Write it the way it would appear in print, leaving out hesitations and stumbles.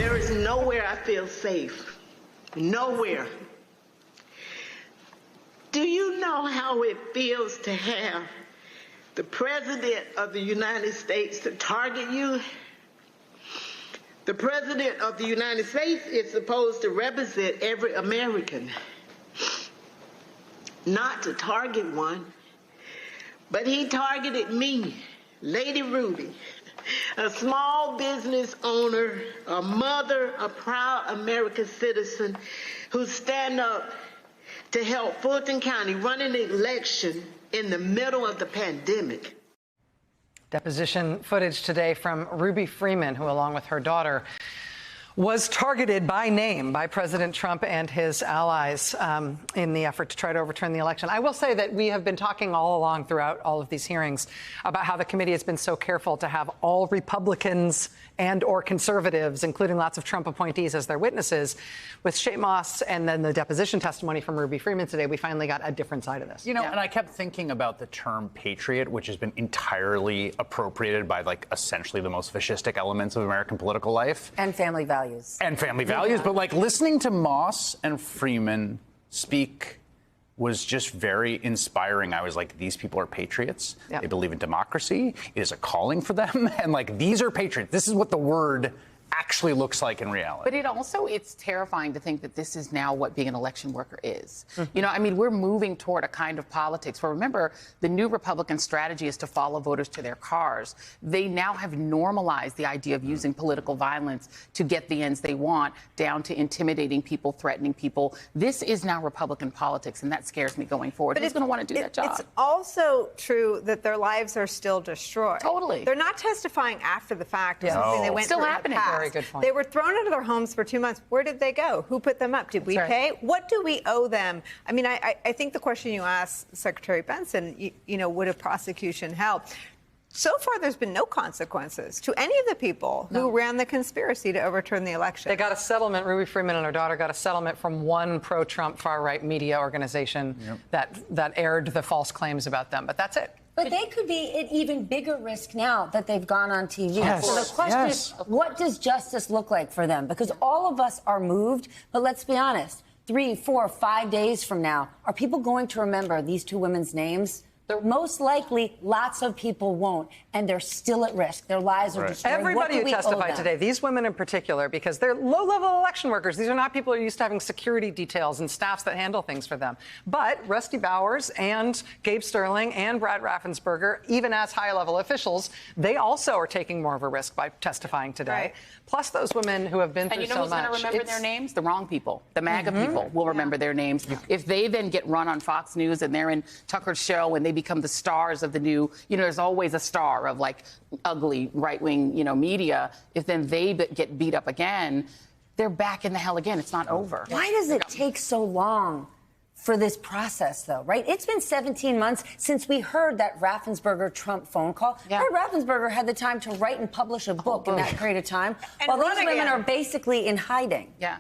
There is nowhere I feel safe. Nowhere. Do you know how it feels to have the President of the United States to target you? The President of the United States is supposed to represent every American, not to target one. But he targeted me, Lady Ruby, a small business owner, a mother, a proud American citizen who stand up to help Fulton County run an election in the middle of the pandemic. Deposition footage today from Ruby Freeman, who, along with her daughter, was targeted by name by President Trump and his allies in the effort to try to overturn the election. I will say that we have been talking all along throughout all of these hearings about how the committee has been so careful to have all Republicans and or conservatives, including lots of Trump appointees, as their witnesses. With Shea Moss and then the deposition testimony from Ruby Freeman today, we finally got a different side of this. You know, and I kept thinking about the term patriot, which has been entirely appropriated by, like, essentially the most fascistic elements of American political life. And family values. And family values. But, like, listening to Moss and Freeman speak was just very inspiring. I was like, these people are patriots. Yeah. They believe in democracy. It is a calling for them. And, like, these are patriots. This is what the word actually looks like in reality. But it's terrifying to think that this is now what being an election worker is. You know, I mean, we're moving toward a kind of politics where, remember, the new Republican strategy is to follow voters to their cars. They now have normalized the idea of using political violence to get the ends they want, down to intimidating people, threatening people. This is now Republican politics, and that scares me going forward. Who's going to want to do that job? It's also true that their lives are still destroyed. Totally. They're not testifying after the fact or something they went Still through happening. in the past. Very good point. They were thrown out of their homes for 2 months. Where did they go? Who put them up? Did we pay? What do we owe them? I mean, I think the question you asked Secretary Benson, you know, would a prosecution help? So far, there's been no consequences to any of the people who ran the conspiracy to overturn the election. They got a settlement. Ruby Freeman and her daughter got a settlement from one pro-Trump far-right media organization that aired the false claims about them. But that's it. But they could be at even bigger risk now that they've gone on TV. Yes. So the question is, what does justice look like for them? Because all of us are moved, but let's be honest, 3, 4, 5 days from now, are people going to remember these two women's names? Most likely, lots of people won't, and they're still at risk. Their lives are destroyed. Everybody who testified today, these women in particular, because they're low-level election workers. These are not people who are used to having security details and staffs that handle things for them. But Rusty Bowers and Gabe Sterling and Brad Raffensperger, even as high-level officials, they also are taking more of a risk by testifying today. Right. Plus those women who have been through so much. And you know who's going to remember their names? The wrong people. The MAGA people will remember their names. If they then get run on Fox News and they're in Tucker's show and they become the stars of the new, you know, there's always a star of, like, ugly right-wing, you know, media. If then they get beat up again, they're back in the hell again. It's not over. Why does it take so long for this process, though, right? It's been 17 months since we heard that Raffensperger-Trump phone call. Brad Raffensperger had the time to write and publish a book in that period of time, while these women are basically in hiding. Yeah.